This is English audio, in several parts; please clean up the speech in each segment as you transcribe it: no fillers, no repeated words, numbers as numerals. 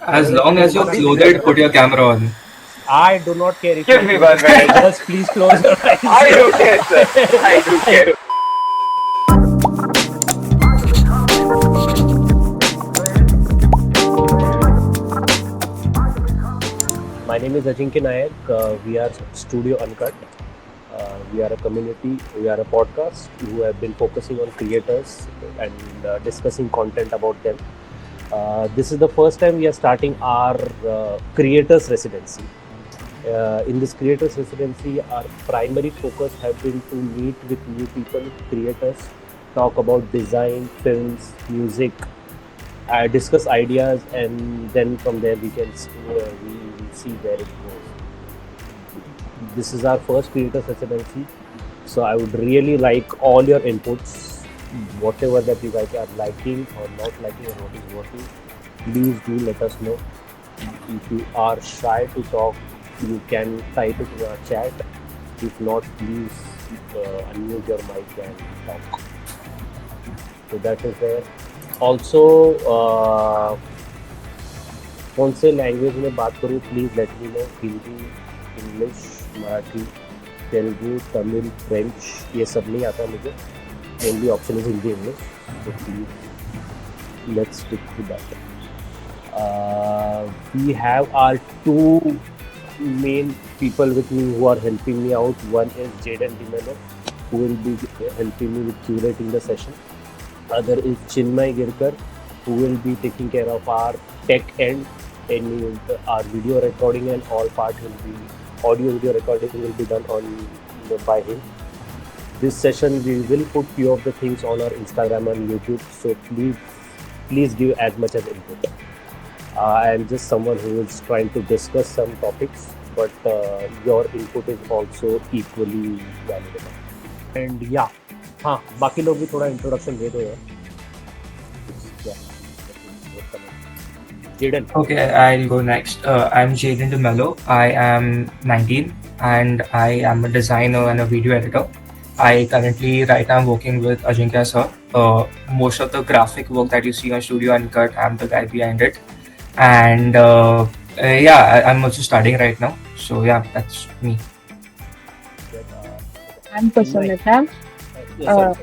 As अरे long as you're Romana clothed, put your camera on. I do not care if Give you're me closed. 1 minute. Just please close your eyes. I do care, sir. I do care. My name is Ajinkya Nayak. We are Studio Uncut. We are a community, we are a podcast who have been focusing on creators and discussing content about them. This is the first time we are starting our creators residency. In this creators residency, our primary focus have been to meet with new people, creators, talk about design, films, music, discuss ideas, and then from there we will see where it goes. This is our first creators residency, so I would really like all your inputs, whatever that you guys are liking or not liking, or what is working. Please do let us know. If you are shy to talk, you can type it in our chat. If not, please unmute your mic and talk. So that is there. Also, कौन से language में बात करूँ, please let me know. Hindi, English, Marathi, Telugu, Tamil, French, ये सब नहीं आता मुझे. Only option is Hindi, English. So please, let's stick to that. We have our two main people with me who are helping me out. One is Jaden Dimelo, who will be helping me with curating the session. Other is Chinmay Girkar, who will be taking care of our tech end, and our video recording and all part will be audio video recording will be done by him. This session we will put few of the things on our Instagram and YouTube, so please give as much as input. I am just someone who is trying to discuss some topics, but your input is also equally valuable. And yeah, हाँ, बाकी लोग भी थोड़ा introduction दे दो यार. Jaden. Okay, I'll go next. I'm Jaden DeMello. I am 19 and I am a designer and a video editor. I currently, right now, I'm working with Ajinkya sir. Most of the graphic work that you see on Studio Uncut, I'm the guy behind it. And yeah, I'm also studying right now. So yeah, that's me. I'm Kusumita. Sorry,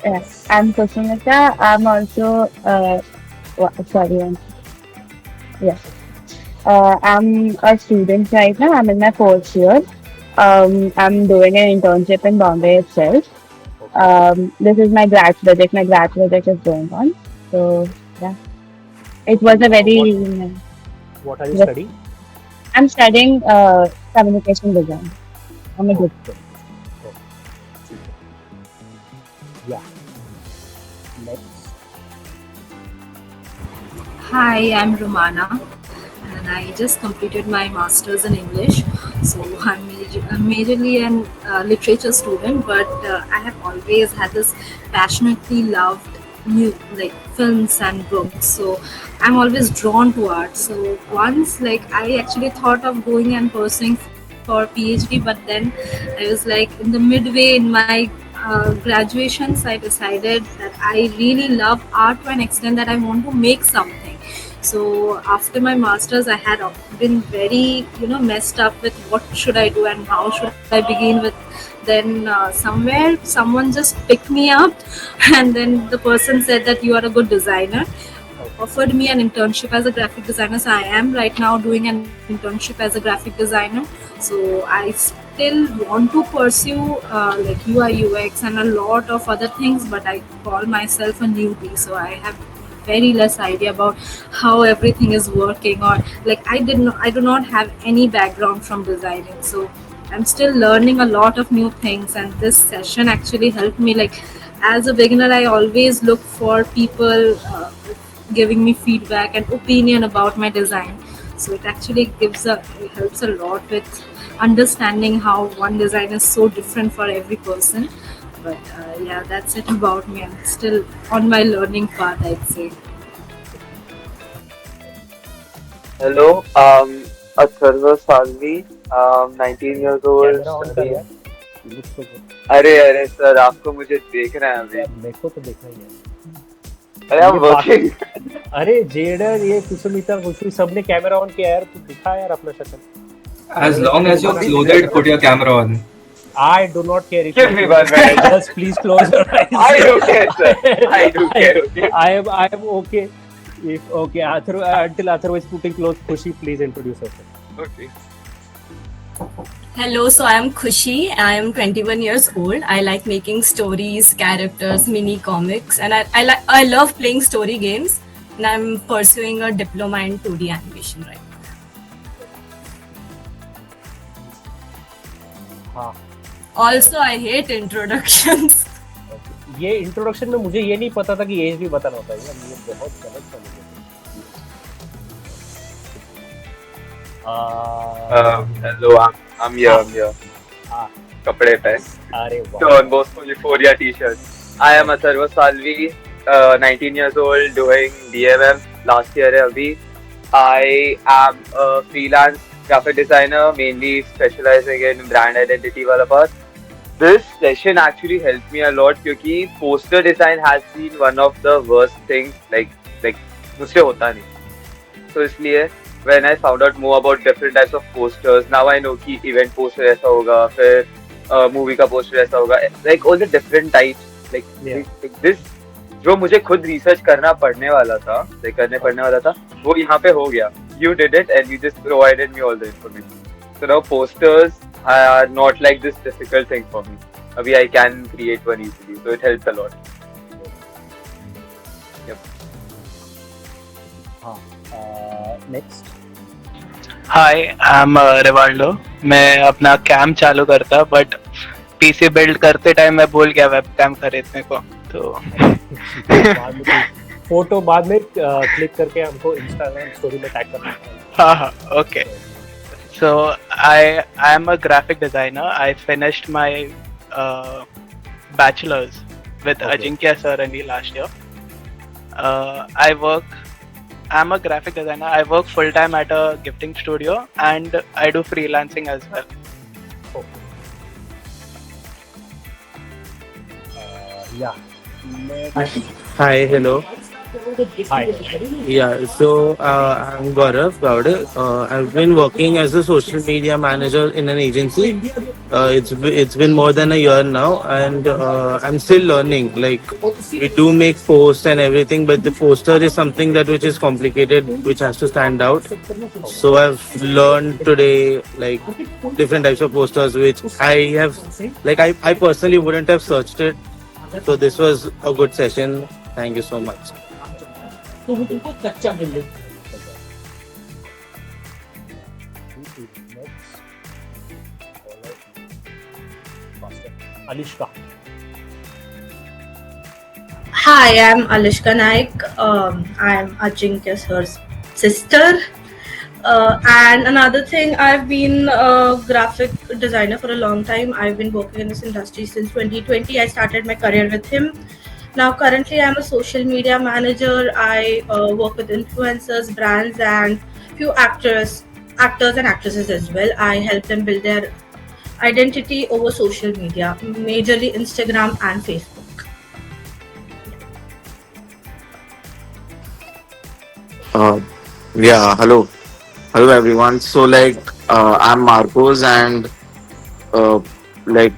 Yeah, I'm Kusumita. I'm also sorry. Yeah. I'm a student right now. I'm in my fourth year. I'm doing an internship in Bombay itself. This is my grad project. My grad project is going on. So yeah, it was a very. What are you Yes. studying? I'm studying communication design. I'm a good. Yeah. Next. Hi, I'm Romana, and I just completed my master's in English. So I'm majorly an literature student, but I have always had this passionately loved like films and books. So I'm always drawn to art. So once, like, I actually thought of going and pursuing for PhD, but then I was like in the midway in my graduations, I decided that I really love art to an extent that I want to make something. So after my masters, I had been very, messed up with what should I do and how should I begin with. Then somewhere someone just picked me up, and then the person said that you are a good designer. Offered me an internship as a graphic designer. So I am right now doing an internship as a graphic designer. So I still want to pursue like UI UX and a lot of other things, but I call myself a newbie. So I have very less idea about how everything is working, or like I do not have any background from designing. So I'm still learning a lot of new things, and this session actually helped me. Like, as a beginner, I always look for people giving me feedback and opinion about my design. So it actually it helps a lot with understanding how one design is so different for every person. But yeah, that's it about me. I'm still on my learning path, I'd say. Hello, Atharva Salvi. 19 years old. Camera on कर यार. You look so good. अरे अरे sir, आपको मुझे देखना है अभी. यार, मेरे को तो देखना ही है. अरे I'm working. अरे जेडर, ये कुसुमिता, कुसु सबने कैमरा ऑन किया यार, तू दिखा यार अपना शक्ल. As long as you're clothed, put your camera on. I do not care if Give me 1 minute. Just please close your eyes. I do care, sir. I do care. Okay. I am okay. If okay, until Atharva is putting clothes, Khushi, please introduce yourself. Okay. Hello, so I am Khushi. I am 21 years old. I like making stories, characters, mini comics, and I love playing story games. And I'm pursuing a diploma in 2D animation right now. हाँ. Also, I hate introductions. ये introduction में मुझे ये नहीं पता था कि as भी बताना होता है यार, ये बहुत गलत था मुझे. Hello, I'm here. I'm here. हाँ. कपड़े पे. अरे वाह. Don Bosco Euphoria T-shirt. I am Atharva Salvi, 19 years old, doing DMM. Last year है अभी. I am a freelance graphic designer, mainly specializing in brand identity वाला part. This session actually helped me a lot क्योंकि poster design has been one of the worst things like मुझसे होता नहीं. So इसलिए when I found out more about different types of posters, now I know कि event poster ऐसा होगा, फिर movie का poster ऐसा होगा, like all the different types, like this जो मुझे खुद research करने पड़ने वाला था, वो यहाँ पे हो गया. You did it and you just provided me all the information. So now posters are not like this difficult thing for me. Abhi I can create one easily, so it helps a lot. Yep. Next. Hi, I am Rivaldo. मैं अपना cam चालू करता but PC build करते time मैं भूल गया web cam खरीदने को, तो फोटो बाद में क्लिक करके हमको इंस्टाग्राम स्टोरी में टैग करना है. हाँ, okay. So I am a graphic designer. I finished my bachelor's with Ajinkya sir and me last year. I'm a graphic designer. I work full time at a gifting studio and I do freelancing as well. Yeah. Hi, hello. Hi. Yeah, so I'm Gaurav Gowda. I've been working as a social media manager in an agency. It's been more than a year now, and I'm still learning. Like we do make posts and everything, but the poster is something which is complicated, which has to stand out. So I've learned today like different types of posters, which I personally wouldn't have searched it. So this was a good session. Thank you so much. Alishka. Hi, I'm Alishka Naik. I'm Ajinkya sir's sister. And another thing, I've been a graphic designer for a long time. I've been working in this industry since 2020. I started my career with him. Now, currently, I'm a social media manager. I work with influencers, brands, and few actors and actresses as well. I help them build their identity over social media, majorly Instagram and Facebook. Yeah, hello everyone. So I'm Marcos, and like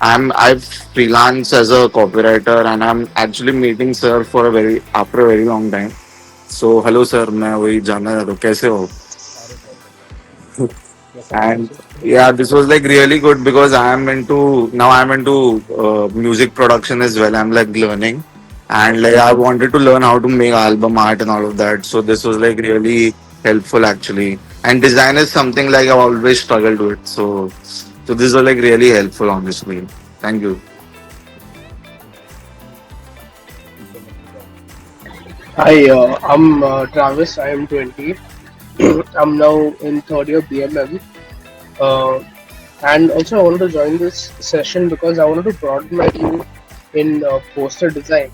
I've freelanced as a copywriter, and I'm actually meeting sir after a very long time. So hello sir, मैं वही जानना चाहता हूँ कैसे हो? And yeah, this was like really good because I'm into music production as well. I'm like learning, and like I wanted to learn how to make album art and all of that. So this was like really helpful actually. And design is something like I've always struggled with. So this was like really helpful honestly. Thank you. Hi, I'm Travis. I am 20. I'm now in third year BMM. And also I wanted to join this session because I wanted to broaden my view in poster design.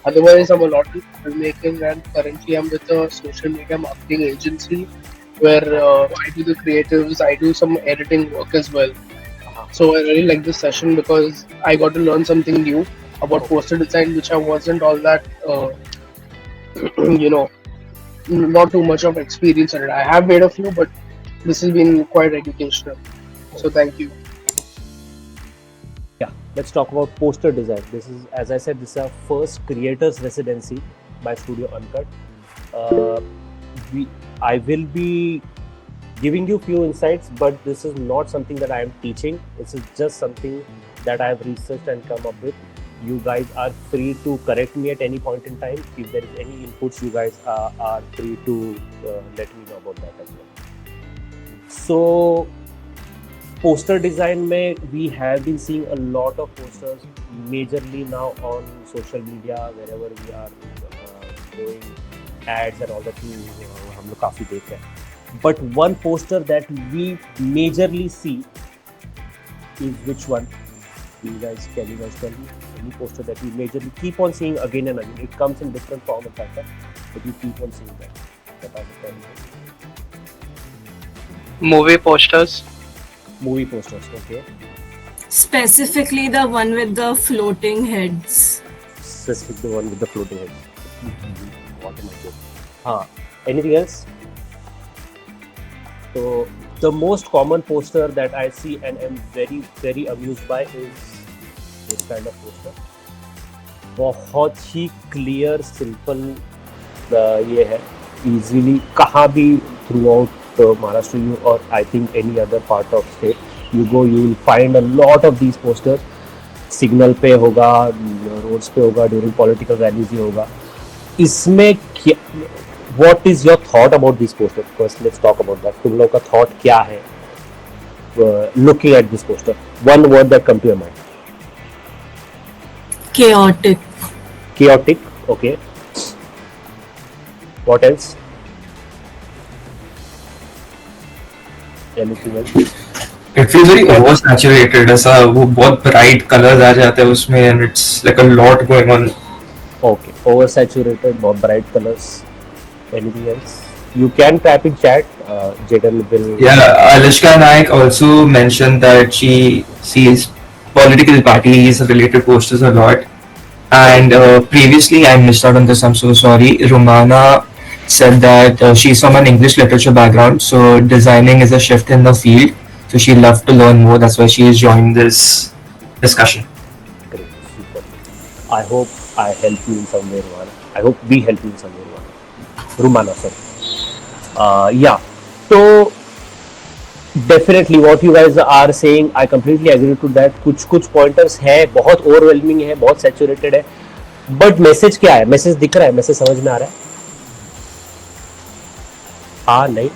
Otherwise, I'm a lot in filmmaking, and currently I'm with a social media marketing agency where I do the creatives, I do some editing work as well. So I really like this session because I got to learn something new about poster design, which I wasn't all that you know, not too much of experience in it. I have made a few, but this has been quite educational. So thank you. Yeah, let's talk about poster design. This is, as I said, this is our first creators residency by Studio Uncut. Uh, I will be giving you few insights, but this is not something that I am teaching. This is just something that I have researched and come up with. You guys are free to correct me at any point in time. If there is any inputs, you guys are free to let me know about that as well. So, poster design mein, we have been seeing a lot of posters majorly now on social media, wherever we are doing ads and all that. हम लोग काफी देख रहे हैं. But one poster that we majorly see is which one? Can you guys tell me? Any poster that we majorly keep on seeing again and again. It comes in different form and factor, but you keep on seeing that. Movie posters. Movie posters, okay. Specifically the one with the floating heads. Specific the one with the floating heads. What am I doing? Anything else? So the most common poster that I see and am very very amused by is this kind of poster. बहुत ही clear, simple ये है. Easily कहाँ भी throughout Maharashtra or I think any other part of state you go, you will find a lot of these posters. Signal पे होगा, roads पे होगा, during political rallies ही होगा. इसमें what is your thought about this poster? First, let's talk about that. तुम लोग का thought क्या है looking at this poster? One word that come to your mind. Chaotic. Chaotic, okay. What else? Anything else? It feels very oversaturated. ऐसा वो बहुत bright colors आ जाते हैं उसमें and it's like a lot going on. Okay, oversaturated, बहुत bright colors. Anything else? You can type in chat. Jaden will. Yeah, Alishka Naik also mentioned that she sees political parties related posters a lot. And previously, I missed out on this. I'm so sorry. Romana said that she's from an English literature background, so designing is a shift in the field. So she'd love to learn more. That's why she has joined this discussion. Great, super. I hope I help you in some way, Romana. I hope we help you in some way, Romana, sorry. Yeah. So definitely what you guys are saying, I completely agree to that. कुछ pointers है, बहुत overwhelming है, बहुत saturated है. But message क्या है? Message दिख रहा है? Message समझ में आ रहा है? हाँ नहीं.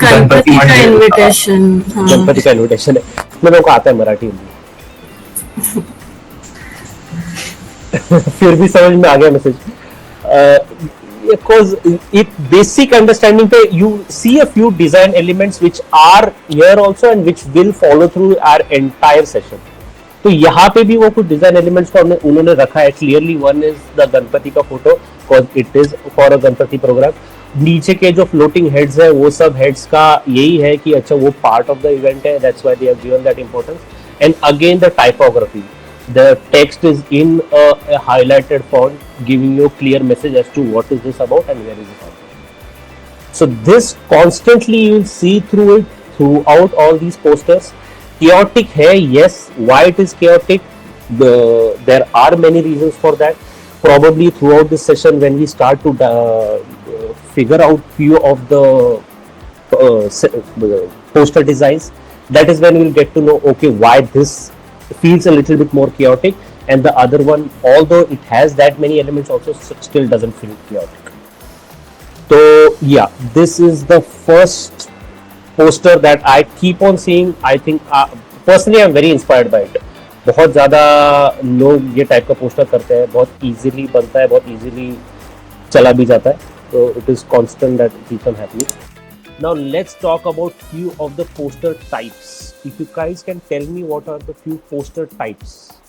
गणपति का invitation. गणपति का invitation है. मेरे को आता है मराठी हिंदी. फिर भी समझ में आ गया message. Because if basic understanding पे you see a few design elements which are here also and which will follow through our entire session. तो यहाँ पे भी वो कुछ design elements को उन्होंने रखा है. Clearly one is the Ganpati का photo because it is for a Ganpati program. नीचे के जो floating heads है वो सब heads का यही है कि अच्छा वो part of the event है. That's why they have given that importance. And again the typography. The text is in a highlighted font, giving you a clear message as to what is this about and where is it about. So this constantly you will see through it throughout all these posters. Chaotic hai, yes. Why it is chaotic? There are many reasons for that. Probably throughout this session, when we start to figure out few of the poster designs, that is when we'll get to know, okay, why this feels a little bit more chaotic, and the other one, although it has that many elements, also still doesn't feel chaotic. So yeah, this is the first poster that I keep on seeing. I think personally I'm very inspired by it. बहुत ज़्यादा लोग ये type का poster करते हैं, बहुत easily बनता है, बहुत easily चला भी जाता है. So it is constant that keeps on happening. Now let's talk about few of the poster types. If you guys can tell me what are the few poster types.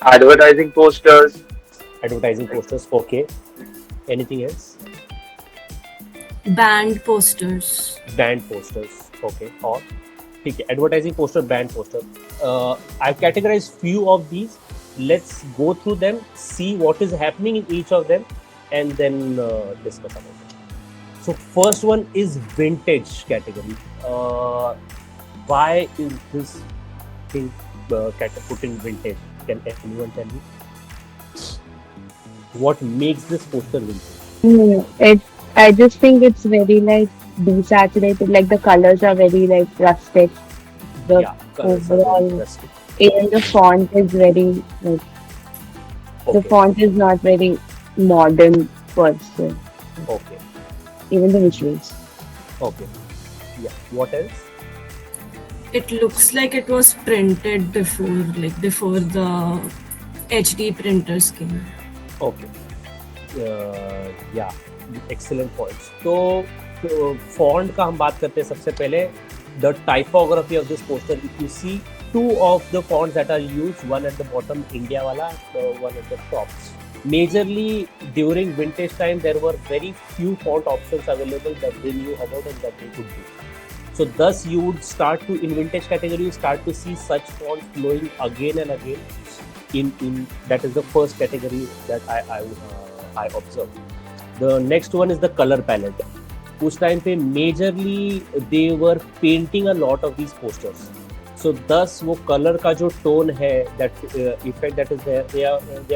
Advertising posters. Advertising posters, okay. Anything else? Band posters. Band posters, okay. Or ठीक है, advertising poster, band poster. I've categorized few of these. let's go through them, see what is happening in each of them, and then discuss about it. So first one is vintage category. Why is this thing put in vintage? Can anyone tell me? What makes this poster vintage? I just think it's very like desaturated. Like the colors are very like rustic. The Yeah, colors are very overall, interesting. even the font is very like the Okay, font is not very modern per se. okay, Even the visuals. okay. Yeah. What else? It looks like it was printed before the HD printers came. Okay. Yeah, excellent points. तो font का हम बात करते हैं सबसे पहले. The typography of this poster. If you see two of the fonts that are used, one at the bottom India wala, one at the top. Majorly during vintage time, there were very few font options available that they knew about and that they could do. So thus you would start to, in vintage category, you start to see such fonts flowing again and again. In that is the first category that I observed. The next one is the color palette. उस time पे majorly they were painting a lot of these posters. So thus वो color का जो tone है, that effect that is there, they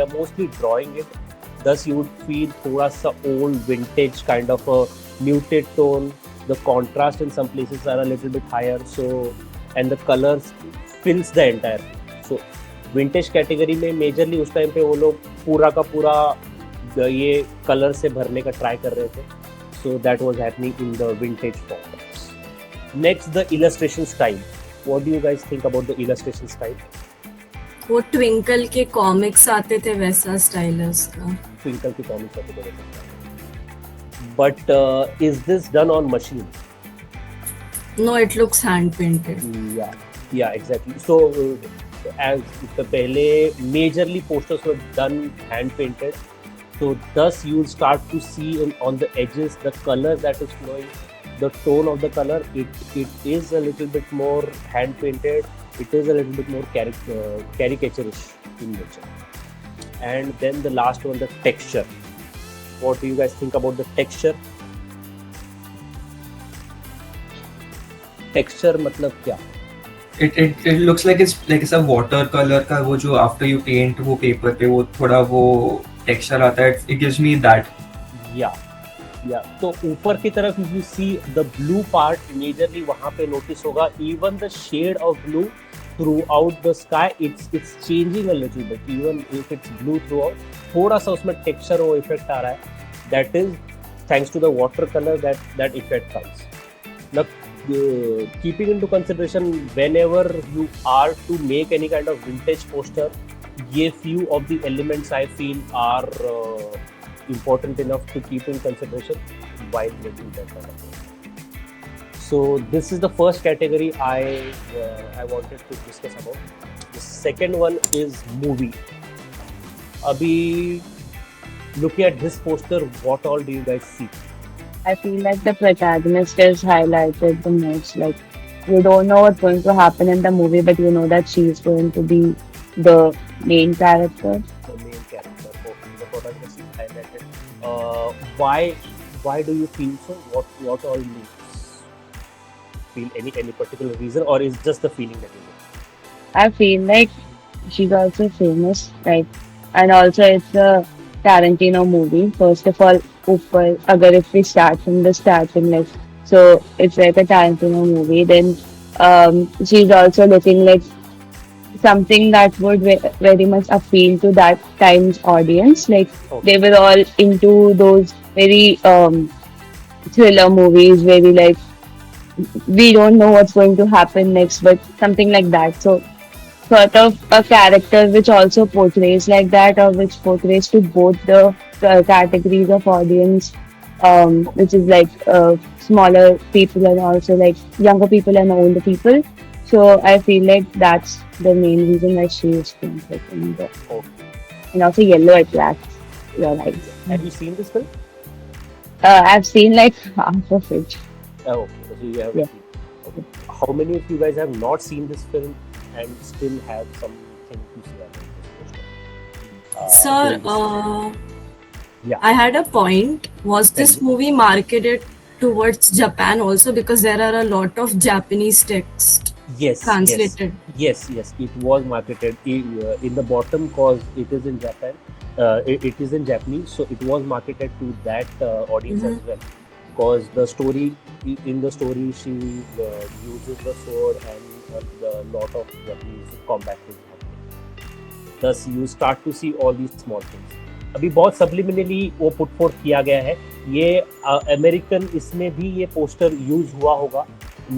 are mostly drawing it. Thus you would feel थोड़ा सा old vintage kind of a muted tone. The contrast in some places are a little bit higher. So and the colors fills the entire. So vintage category में majorly उस time पे वो लोग पूरा का पूरा ये color से भरने का try कर रहे थे. So that was happening in the vintage form. Next, the illustration style. What do you guys think about the illustration style? वो ट्विंकल के कॉमिक्स आते थे वैसा स्टाइल है उसका. Twinkle की comics आते थे वैसे. But is this done on machine? No, it looks hand painted. Yeah, exactly. So as the पहले majorly posters were done hand painted. So thus you will start to see on the edges the color that is flowing, the tone of the color. It is a little bit more hand painted. It is a little bit more caricaturish in nature. And then the last one, the texture. What do you guys think about the texture? Texture मतलब क्या? It looks like it's a watercolor का वो जो after you paint वो paper पे वो थोड़ा वो texture आता है. It gives me that. Yeah. तो ऊपर की तरफ if you see the blue part, majorly वहाँ पे notice होगा even the shade of blue throughout the sky, it's changing a little bit. Even if it's blue throughout, थोड़ा सा उसमें texture वो effect आ रहा है. That is thanks to the watercolor that effect comes. Now, keeping into consideration whenever you are to make any kind of vintage poster, ये few of the elements I feel are important enough to keep in consideration while making that kind of poster. So this is the first category I wanted to discuss about. The second one is movie. Abhi, looking at this poster, what all do you guys see? I feel like the protagonist is highlighted the most. Like you don't know what's going to happen in the movie, but you know that she's going to be the main character. The main character, okay, the protagonist is highlighted. Why do you feel so? What all makes feel any particular reason, or is just the feeling that you get? I feel like she's also famous, right? And also it's a Tarantino movie. First of all, agar if we start from the starting, like so it's like a Tarantino movie. Then she's also looking like something that would very much appeal to that time's audience. Like they were all into those very thriller movies, very like we don't know what's going to happen next, but something like that. So sort of a character which also portrays like that, or which portrays to both the categories of audience, which is like smaller people and also like younger people and older people. So I feel like that's the main reason why she is famous. And also yellow attracts your eyes. Have you seen this film? I've seen like half of it. Oh, so you have. Yeah. Okay. How many of you guys have not seen this film and still have something to say about this poster? Sir, during this. Yeah, I had a point. Was tell this me. movie marketed towards Japan also? Because there are a lot of Japanese text Yes, yes, translated. yes. It was marketed in the bottom cause it is in Japan. It is in Japanese, so it was marketed to that audience as Mhm. well. Cause the story in the story she uses the sword and the lot of Japanese combat is happening. Thus you start to see all these small things. अभी बहुत subliminally वो put forth किया गया है. ये American इसमें भी ये पोस्टर यूज हुआ होगा.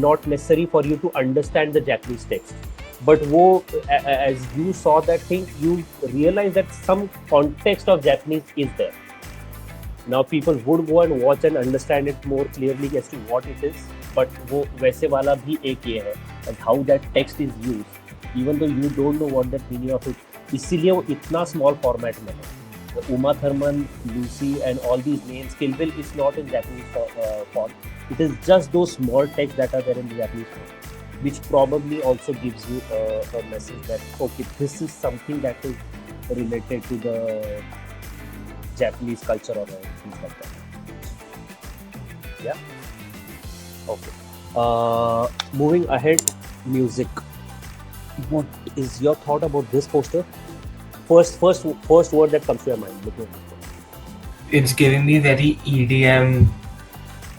Not necessary for you to understand the Japanese text. But as you saw that thing, you realize that some context of Japanese is there. Now people would go and watch and understand it more clearly as to what it is. But वो वैसे वाला भी एक ये है and how that text is used. Even though you don't know what the meaning of it, इसीलिए वो इतना small format में है. Uma Thurman, Lucy, and all these names. Kill Bill is not in Japanese font. It is just those small texts that are there in the Japanese font, which probably also gives you a message that okay, this is something that is related to the Japanese culture or things like that. Yeah. Okay. Moving ahead, music. What is your thought about this poster? First word that comes to your mind. Looking at this poster. It's giving me very EDM,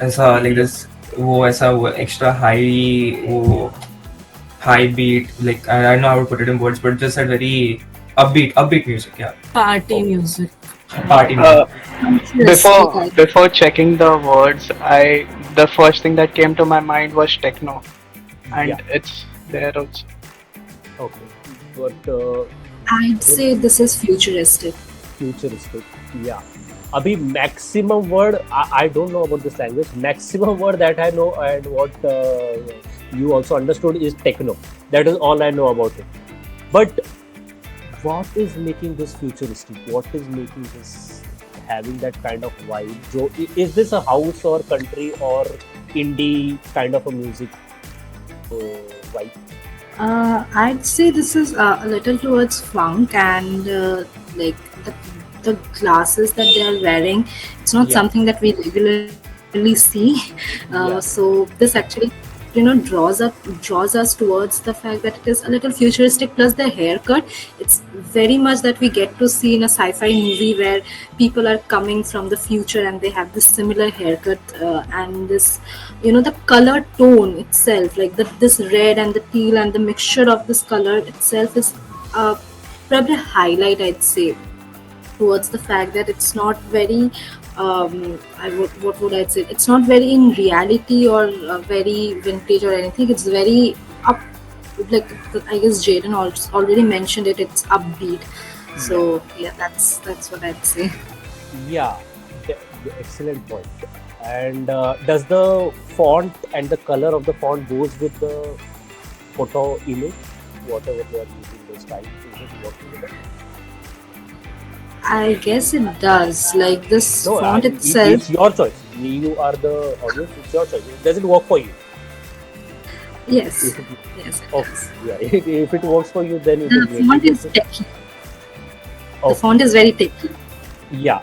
ऐसा like this वो ऐसा वो extra high beat, like I don't know how to put it in words, but just a very upbeat music, yeah. Party music. Party music. Before checking the words, the first thing that came to my mind was techno, and Yeah. it's there also. Okay. But I'd say this is futuristic. futuristic. Yeah. Abhi maximum word, I don't know about this language. Maximum word that I know and what you also understood is techno. That is all I know about it. But what is making this futuristic? What is making this having that kind of vibe? So, is this a house or country or indie kind of a music vibe? I'd say this is a little towards funk and like the glasses that they are wearing. It's not Yeah. something that we regularly see. Yeah. So this actually, draws us towards the fact that it is a little futuristic. Plus the haircut, it's very much that we get to see in a sci-fi movie where people are coming from the future and they have this similar haircut and this, the color tone itself, like this red and the teal and the mixture of this color itself is probably a highlight, I'd say, towards the fact that it's not very what would I say, it's not very in reality or very vintage or anything. It's very up, like I guess Jaden already mentioned it, it's upbeat. So yeah, that's what I'd say. Yeah, excellent point. And does the font and the color of the font goes with the photo image, whatever they are using the style? Is it working with it? I guess it does. Like this No, font it's itself. your choice. You are the audience. It's your choice. It doesn't work for you. Yes, If it, yes, it okay, does. yeah. If it works for you, then it The is great. font If is it's- techy. Okay. The font is very techy. Yeah.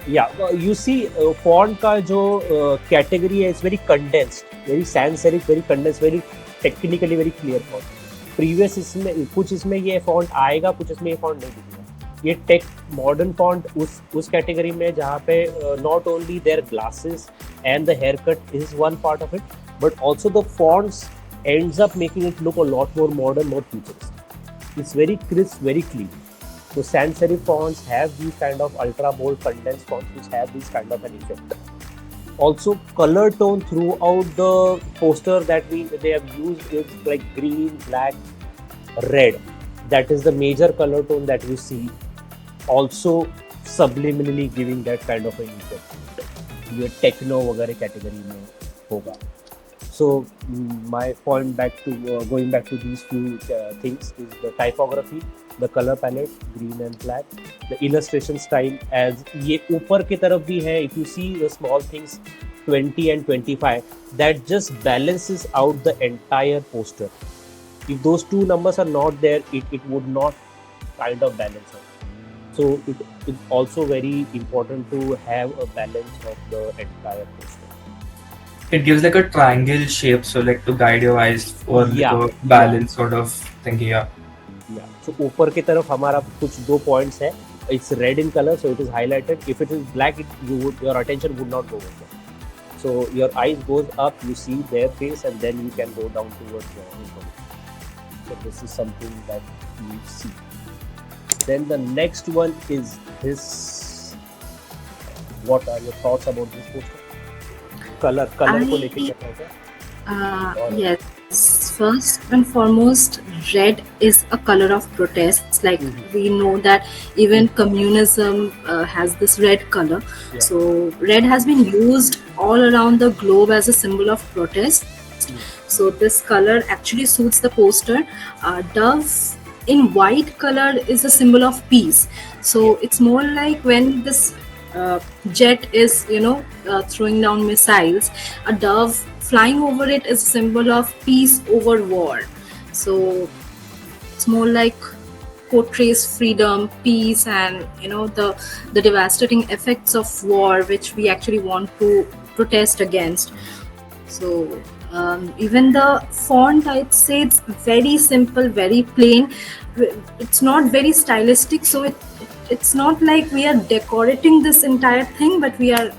You see, font का जो category है, it's very condensed, very sans serif, very condensed, very technically very clear font. Previous इसमें कुछ इसमें ये font आएगा, कुछ इसमें ये font नहीं दिखेगा. ये टेक मॉडर्न फॉन्ट उस कैटेगरी में जहाँ पे not only their glasses and the hair cut is one part of it but also the fonts ends up making it look a lot more modern, more futuristic. It's very crisp, very clean. So sans serif fonts have these kind of ultra bold condensed fonts which have this kind of an effect. Also, color tone throughout the poster that they have used is like green, black, red. That is the major color tone that you see. Also, subliminally giving that kind of an effect. ये techno वगैरह category में होगा. So my point going back to these few things is the typography, the color palette, green and black, the illustration style as ये ऊपर की तरफ भी है. If you see the small things 20 and 25, that just balances out the entire poster. If those two numbers are not there, it would not kind of balance out. So it is also very important to have a balance of the entire poster. It gives like a triangle shape, so like to guide your eyes or like Yeah, a balance sort of thing. Yeah. So ऊपर की तरफ हमारा कुछ 2 points है. It's red in color, so it is highlighted. If it is black, your attention would not go over there. So your eyes goes up, you see their face, and then you can go down towards the information. So this is something that you see. Then the next one is this. What are your thoughts about this poster? Color को लेके क्या कहते हैं? Yes. First and foremost, red is a color of protest. Like we know that even communism has this red color. Yeah. So red has been used all around the globe as a symbol of protest. So this color actually suits the poster. Dove in white color is a symbol of peace. So it's more like when this jet is, throwing down missiles, a dove flying over it is a symbol of peace over war. So it's more like portrays freedom, peace, and the devastating effects of war, which we actually want to protest against. So even the font, I'd say it's very simple, very plain. It's not very stylistic, so it's not like we are decorating this entire thing, but we are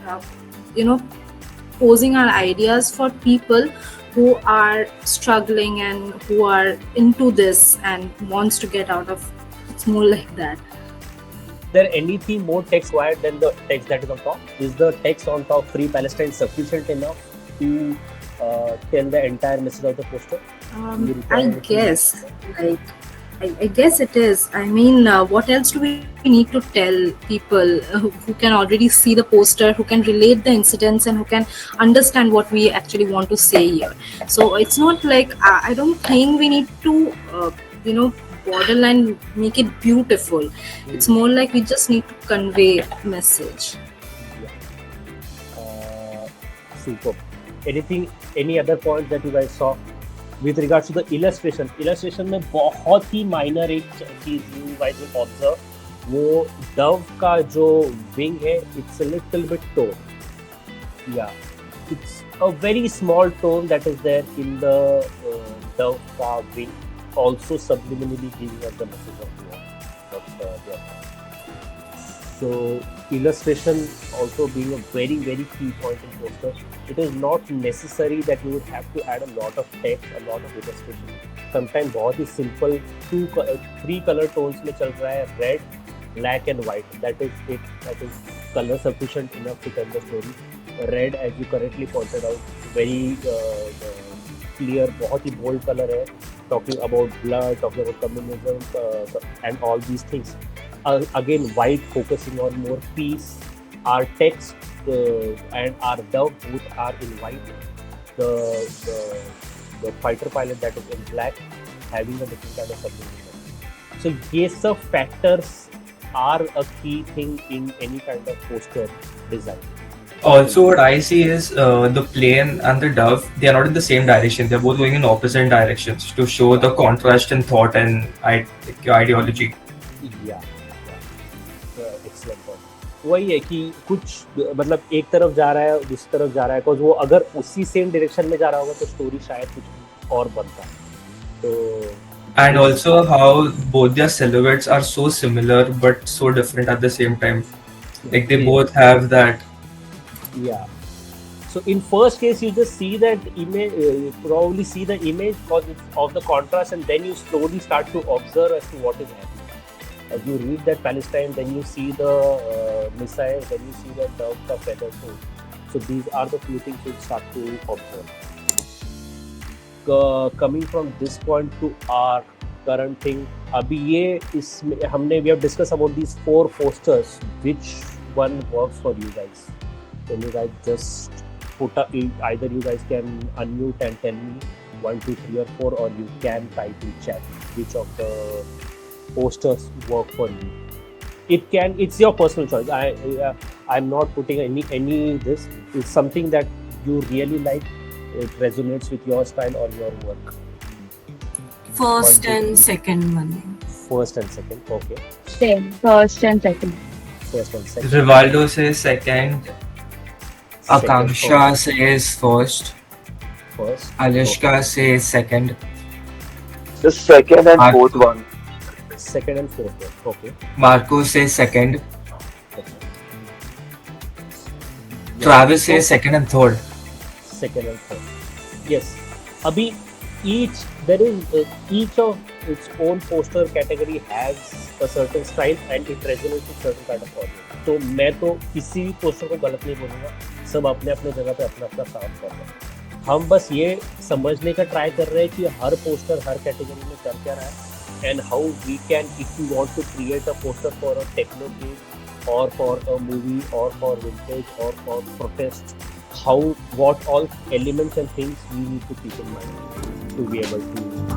posing our ideas for people who are struggling and who are into this and wants to get out of. It's more like that. Is there anything more text required than the text that is on top? Is the text on top, Free Palestine, sufficient enough to tell the entire message of the poster? I guess, I guess it is. I mean, what else do we need to tell people who can already see the poster, who can relate the incidents, and who can understand what we actually want to say here? So it's not like I don't think we need to, borderline make it beautiful. It's more like we just need to convey a message. Super. Any other points that you guys saw? With regards to the illustration में बहुत ही minor एक चीज you guys will observe, वो dove का जो wing है, it's a little bit torn. Yeah, it's a very small tone that is there in the dove का wing, also subliminally giving us the message of war. So illustration also being a very, very key point in poster. It is not necessary that you would have to add a lot of text, a lot of illustration. Sometimes बहुत ही simple 3 color tones में चल रहा है, red, black and white. That is it. That is color sufficient enough to tell the story. Red, as you correctly pointed out, very clear, बहुत ही bold color है. Talking about blood, talking about communism, and all these things. Again, white focusing on more peace. Our text and our dove both are in white. The fighter pilot that is in black, having a different kind of subliminal. So yes, the factors are a key thing in any kind of poster design. Also, what I see is the plane and the dove, they are not in the same direction. They're both going in opposite directions to show the contrast in thought and ideology. Yeah. Excellent point. वही है कि कुछ मतलब एक तरफ जा रहा है, दूसरी तरफ जा रहा है, बिकॉज वो अगर उसी सेम डायरेक्शन में जा रहा होगा तो स्टोरी शायद कुछ और बनता. तो And also how both their silhouettes are so similar but so different at the same time. Like they both have that. Yeah. So in first case, you just see that image, you probably see the image because of the contrast, and then you slowly start to observe as to what is happening. As you read that Palestine, then you see the missile, then you see the dove ka feather too. So these are the few things you start to observe. Coming from this point to our current thing, अभी ये इसमें हमने we have discussed about these 4 posters. Which one works for you guys? Can you guys just put up, either you guys can unmute and tell me 1, 2, 3 or 4, or you can type in chat which of the posters work for you. It's your personal choice. I'm not putting any this. It's something that you really like, it resonates with your style or your work. First and second one. First and second, okay. same, first and second. First and second. Rivaldo says second. Second, Akanksha says first. first. Alishka says second. The second and Mark- fourth one. Second and fourth one. Okay. Marco says second. Okay. Travis says second and third. Second and third. Yes. Abhi, each of its own poster category has a certain style and it resonates with certain kind of audience. तो मैं तो किसी भी poster को गलत नहीं बोलूँगा, सब अपने अपने जगह पे अपना अपना काम कर रहे हैं. हम बस ये समझने का ट्राई कर रहे हैं कि हर पोस्टर हर कैटेगरी में कर क्या रहा है and how we can, if you want to create a poster for a techno game or for a movie or for vintage or for protest, what all elements and things we need to keep in mind to be able to